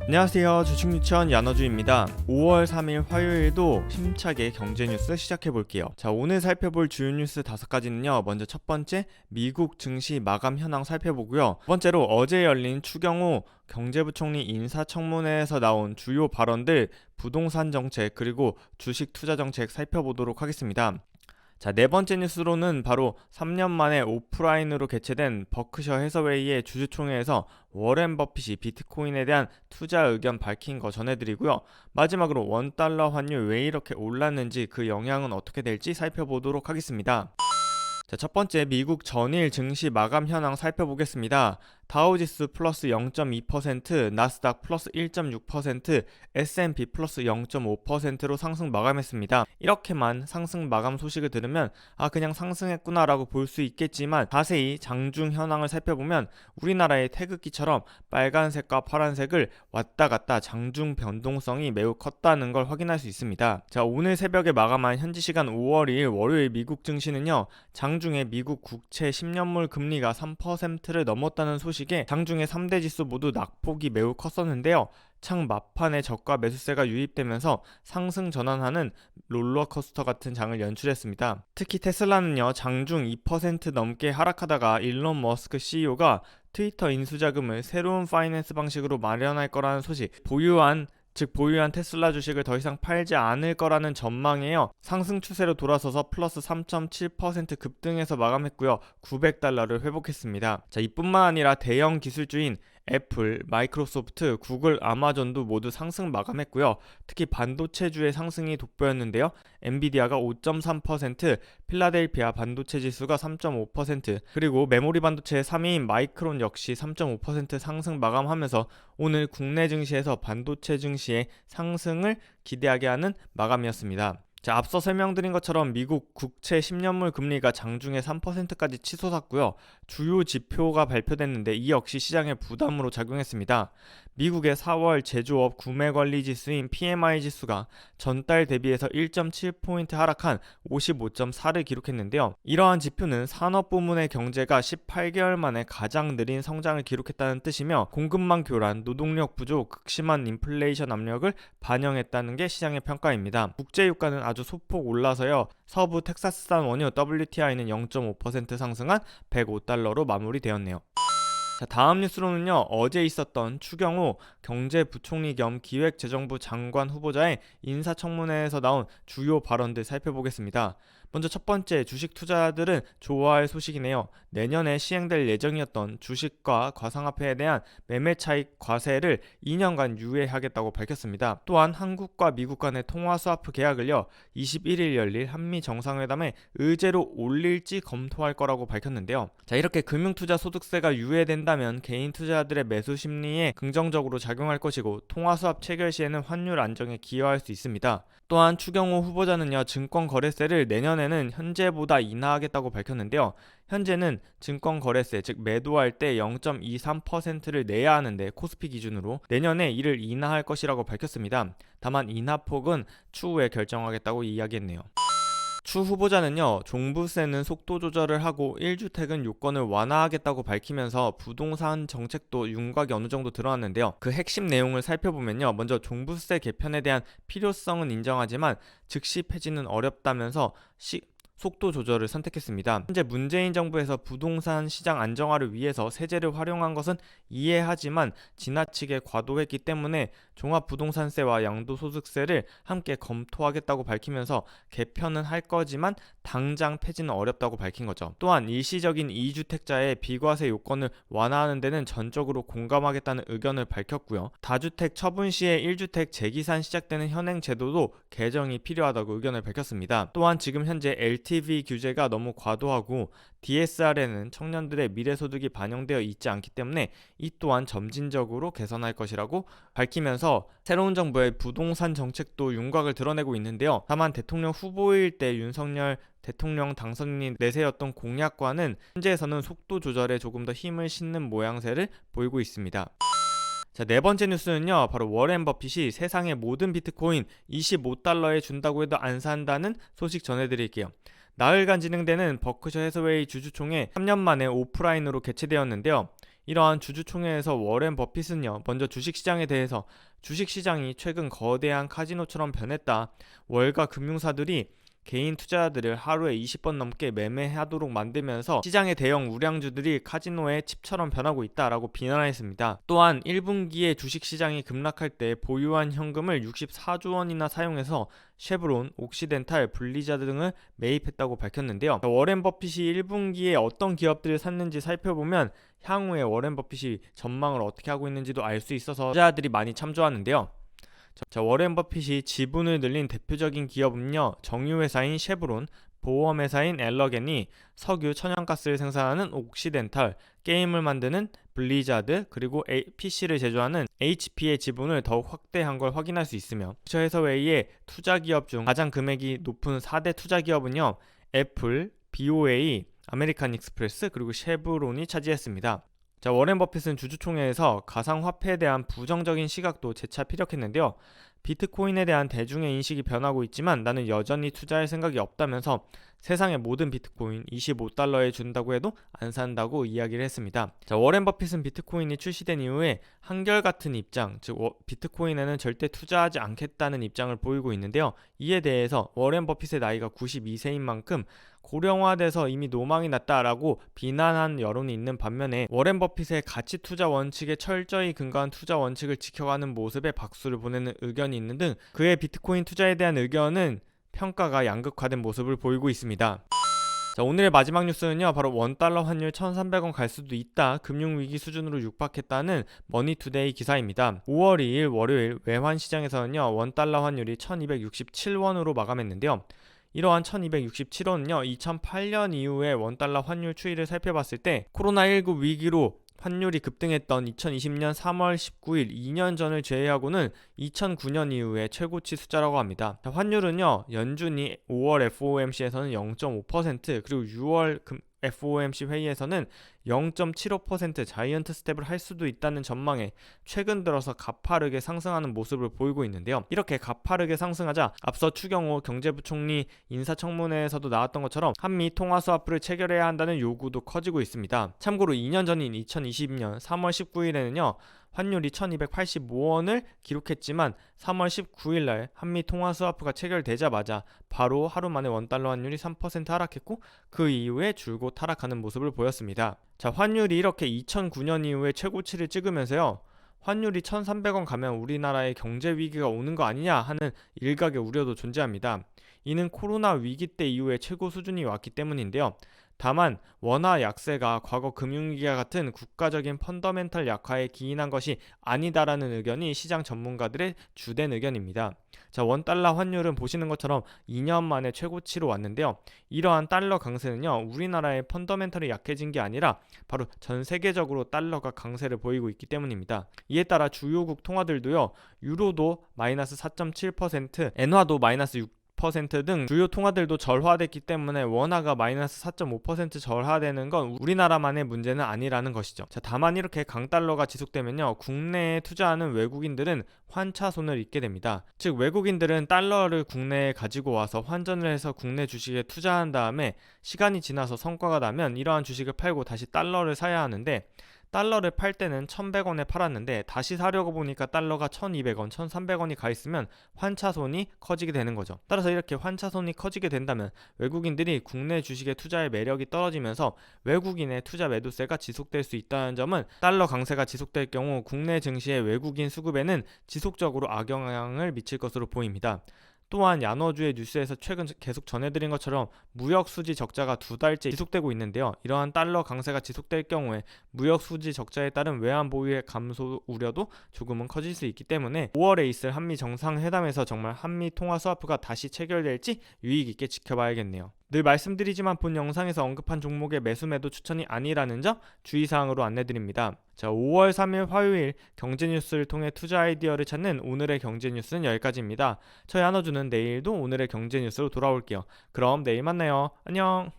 안녕하세요. 주식유치원 야너주입니다. 5월 3일 화요일도 힘차게 경제 뉴스 시작해볼게요. 자, 오늘 살펴볼 주요 뉴스 5가지는요. 먼저 첫 번째, 미국 증시 마감 현황 살펴보고요. 두 번째로 어제 열린 추경호 경제부총리 인사청문회에서 나온 주요 발언들, 부동산 정책 그리고 주식 투자 정책 살펴보도록 하겠습니다. 자, 네 번째 뉴스로는 바로 3년 만에 오프라인으로 개최된 버크셔 해서웨이의 주주총회에서 워렌 버핏이 비트코인에 대한 투자 의견 밝힌 거 전해드리고요. 마지막으로 원달러 환율 왜 이렇게 올랐는지 그 영향은 어떻게 될지 살펴보도록 하겠습니다. 자, 첫 번째 미국 전일 증시 마감 현황 살펴보겠습니다. 다우지수 플러스 0.2%, 나스닥 플러스 1.6%, S&P 플러스 0.5%로 상승 마감했습니다. 이렇게만 상승 마감 소식을 들으면 그냥 상승했구나 라고 볼 수 있겠지만, 자세히 장중 현황을 살펴보면 우리나라의 태극기처럼 빨간색과 파란색을 왔다 갔다 장중 변동성이 매우 컸다는 걸 확인할 수 있습니다. 자, 오늘 새벽에 마감한 현지 시간 5월 2일 월요일 미국 증시는요, 장중에 미국 국채 10년물 금리가 3%를 넘었다는 소식에 장중에 3대 지수 모두 낙폭이 매우 컸었는데요. 창 막판에 저가 매수세가 유입되면서 상승 전환하는 롤러코스터 같은 장을 연출했습니다. 특히 테슬라는요, 장중 2% 넘게 하락하다가 일론 머스크 CEO가 트위터 인수자금을 새로운 파이낸스 방식으로 마련할 거라는 소식, 보유한 테슬라 주식을 더 이상 팔지 않을 거라는 전망이에요. 상승 추세로 돌아서서 플러스 3.7% 급등해서 마감했고요. $900를 회복했습니다. 자, 이뿐만 아니라 대형 기술주인 애플, 마이크로소프트, 구글, 아마존도 모두 상승 마감했고요. 특히 반도체주의 상승이 돋보였는데요. 엔비디아가 5.3%, 필라델피아 반도체 지수가 3.5%, 그리고 메모리 반도체 3위인 마이크론 역시 3.5% 상승 마감하면서 오늘 국내 증시에서 반도체 증시의 상승을 기대하게 하는 마감이었습니다. 자, 앞서 설명드린 것처럼 미국 국채 10년물 금리가 장중에 3%까지 치솟았고요. 주요 지표가 발표됐는데 이 역시 시장의 부담으로 작용했습니다. 미국의 4월 제조업 구매관리 지수인 PMI 지수가 전달 대비해서 1.7포인트 하락한 55.4를 기록했는데요. 이러한 지표는 산업 부문의 경제가 18개월 만에 가장 느린 성장을 기록했다는 뜻이며, 공급망 교란, 노동력 부족, 극심한 인플레이션 압력을 반영했다는 게 시장의 평가입니다. 국제유가는 아주 소폭 올라서요. 서부 텍사스산 원유 WTI는 0.5% 상승한 $105로 마무리되었네요. 자, 다음 뉴스로는요, 어제 있었던 추경호 경제부총리 겸 기획재정부 장관 후보자의 인사청문회에서 나온 주요 발언들 살펴보겠습니다. 먼저 첫 번째, 주식 투자자들은 좋아할 소식이네요. 내년에 시행될 예정이었던 주식과 가상화폐에 대한 매매 차익 과세를 2년간 유예하겠다고 밝혔습니다. 또한 한국과 미국 간의 통화 스와프 계약을요, 21일 열릴 한미 정상회담에 의제로 올릴지 검토할 거라고 밝혔는데요. 자, 이렇게 금융투자 소득세가 유예된다면 개인 투자자들의 매수 심리에 긍정적으로 작용할 것이고, 통화 스왑 체결 시에는 환율 안정에 기여할 수 있습니다. 또한 추경호 후보자는요, 증권거래세를 내년에는 현재보다 인하하겠다고 밝혔는데요. 현재는 증권거래세, 즉 매도할 때 0.23%를 내야 하는데 코스피 기준으로 내년에 이를 인하할 것이라고 밝혔습니다. 다만 인하폭은 추후에 결정하겠다고 이야기했네요. 추 후보자는요, 종부세는 속도 조절을 하고 1주택은 요건을 완화하겠다고 밝히면서 부동산 정책도 윤곽이 어느 정도 드러났는데요. 그 핵심 내용을 살펴보면요, 먼저 종부세 개편에 대한 필요성은 인정하지만 즉시 폐지는 어렵다면서 속도 조절을 선택했습니다. 현재 문재인 정부에서 부동산 시장 안정화를 위해서 세제를 활용한 것은 이해하지만 지나치게 과도했기 때문에 종합부동산세와 양도소득세를 함께 검토하겠다고 밝히면서 개편은 할 거지만 당장 폐지는 어렵다고 밝힌 거죠. 또한 일시적인 2주택자의 비과세 요건을 완화하는 데는 전적으로 공감하겠다는 의견을 밝혔고요. 다주택 처분 시에 1주택 재기산 시작되는 현행 제도도 개정이 필요하다고 의견을 밝혔습니다. 또한 지금 현재 LTV 규제가 너무 과도하고 DSR에는 청년들의 미래소득이 반영되어 있지 않기 때문에 이 또한 점진적으로 개선할 것이라고 밝히면서 새로운 정부의 부동산 정책도 윤곽을 드러내고 있는데요. 다만 대통령 후보일 때 윤석열 대통령 당선인이 내세웠던 공약과는 현재에서는 속도 조절에 조금 더 힘을 싣는 모양새를 보이고 있습니다. 자, 네 번째 뉴스는요, 바로 워렌 버핏이 세상의 모든 비트코인 $25에 준다고 해도 안 산다는 소식 전해드릴게요. 나흘간 진행되는 버크셔 해서웨이 주주총회 3년 만에 오프라인으로 개최되었는데요. 이러한 주주총회에서 워렌 버핏은요, 먼저 주식시장에 대해서 주식시장이 최근 거대한 카지노처럼 변했다. 월가 금융사들이 개인 투자자들을 하루에 20번 넘게 매매하도록 만들면서 시장의 대형 우량주들이 카지노의 칩처럼 변하고 있다라고 비난했습니다. 또한 1분기에 주식시장이 급락할 때 보유한 현금을 64조 원이나 사용해서 쉐브론, 옥시덴탈, 블리자드 등을 매입했다고 밝혔는데요. 워렌 버핏이 1분기에 어떤 기업들을 샀는지 살펴보면 향후에 워렌 버핏이 전망을 어떻게 하고 있는지도 알 수 있어서 투자자들이 많이 참조하는데요. 워렌 버핏이 지분을 늘린 대표적인 기업은요, 정유회사인 쉐브론, 보험회사인 엘러겐이 석유, 천연가스를 생산하는 옥시덴탈, 게임을 만드는 블리자드, 그리고 PC를 제조하는 HP의 지분을 더욱 확대한 걸 확인할 수 있으며, 저 회사 외에 투자기업 중 가장 금액이 높은 4대 투자기업은요, 애플, BOA, 아메리칸 익스프레스, 그리고 쉐브론이 차지했습니다. 워렌 버핏은 주주총회에서 가상화폐에 대한 부정적인 시각도 재차 피력했는데요. 비트코인에 대한 대중의 인식이 변하고 있지만 나는 여전히 투자할 생각이 없다면서 세상의 모든 비트코인 25달러에 준다고 해도 안 산다고 이야기를 했습니다. 워렌 버핏은 비트코인이 출시된 이후에 한결같은 입장, 즉 비트코인에는 절대 투자하지 않겠다는 입장을 보이고 있는데요. 이에 대해서 워렌 버핏의 나이가 92세인 만큼 고령화돼서 이미 노망이 났다라고 비난한 여론이 있는 반면에 워렌 버핏의 가치 투자 원칙에 철저히 근거한 투자 원칙을 지켜가는 모습에 박수를 보내는 의견이 있는 등 그의 비트코인 투자에 대한 의견은 평가가 양극화된 모습을 보이고 있습니다. 오늘의 마지막 뉴스는요, 바로 원달러 환율 1,300원 갈 수도 있다, 금융위기 수준으로 육박했다는 머니투데이 기사입니다. 5월 2일 월요일 외환 시장에서는요, 원달러 환율이 1,267원으로 마감했는데요. 이러한 1267원은요 2008년 이후에 원달러 환율 추이를 살펴봤을 때 코로나19 위기로 환율이 급등했던 2020년 3월 19일 2년 전을 제외하고는 2009년 이후에 최고치 숫자라고 합니다. 환율은요 연준이 5월 FOMC에서는 0.5% 그리고 6월 FOMC 회의에서는 0.75% 자이언트 스텝을 할 수도 있다는 전망에 최근 들어서 가파르게 상승하는 모습을 보이고 있는데요. 이렇게 가파르게 상승하자 앞서 추경호 경제부총리 인사청문회에서도 나왔던 것처럼 한미 통화스와프를 체결해야 한다는 요구도 커지고 있습니다. 참고로 2년 전인 2020년 3월 19일에는요. 환율이 1285원을 기록했지만 3월 19일날 한미 통화스와프가 체결되자마자 바로 하루 만에 원달러 환율이 3% 하락했고 그 이후에 줄곧 하락하는 모습을 보였습니다. 환율이 이렇게 2009년 이후에 최고치를 찍으면서요. 환율이 1,300원 가면 우리나라에 경제 위기가 오는 거 아니냐 하는 일각의 우려도 존재합니다. 이는 코로나 위기 때 이후에 최고 수준이 왔기 때문인데요. 다만 원화 약세가 과거 금융위기와 같은 국가적인 펀더멘털 약화에 기인한 것이 아니다라는 의견이 시장 전문가들의 주된 의견입니다. 원달러 환율은 보시는 것처럼 2년 만에 최고치로 왔는데요. 이러한 달러 강세는요, 우리나라의 펀더멘털이 약해진 게 아니라 바로 전 세계적으로 달러가 강세를 보이고 있기 때문입니다. 이에 따라 주요국 통화들도요, 유로도 마이너스 4.7%, 엔화도 마이너스 6%등 주요 통화들도 절하됐기 때문에 원화가 마이너스 4.5% 절하되는 건 우리나라만의 문제는 아니라는 것이죠. 다만 이렇게 강달러가 지속되면요, 국내에 투자하는 외국인들은 환차손을 입게 됩니다. 즉 외국인들은 달러를 국내에 가지고 와서 환전을 해서 국내 주식에 투자한 다음에 시간이 지나서 성과가 나면 이러한 주식을 팔고 다시 달러를 사야 하는데, 달러를 팔 때는 1,100원에 팔았는데 다시 사려고 보니까 달러가 1,200원, 1,300원이 가 있으면 환차손이 커지게 되는 거죠. 따라서 이렇게 환차손이 커지게 된다면 외국인들이 국내 주식의 투자의 매력이 떨어지면서 외국인의 투자 매도세가 지속될 수 있다는 점은 달러 강세가 지속될 경우 국내 증시의 외국인 수급에는 지속적으로 악영향을 미칠 것으로 보입니다. 또한 야너주의 뉴스에서 최근 계속 전해드린 것처럼 무역 수지 적자가 2달째 지속되고 있는데요. 이러한 달러 강세가 지속될 경우에 무역 수지 적자에 따른 외환 보유의 감소 우려도 조금은 커질 수 있기 때문에 5월에 있을 한미 정상회담에서 정말 한미 통화 스와프가 다시 체결될지 유의 깊게 지켜봐야겠네요. 늘 말씀드리지만 본 영상에서 언급한 종목의 매수 매도 추천이 아니라는 점 주의사항으로 안내드립니다. 5월 3일 화요일 경제뉴스를 통해 투자 아이디어를 찾는 오늘의 경제뉴스는 여기까지입니다. 저희 한어준은 내일도 오늘의 경제뉴스로 돌아올게요. 그럼 내일 만나요. 안녕.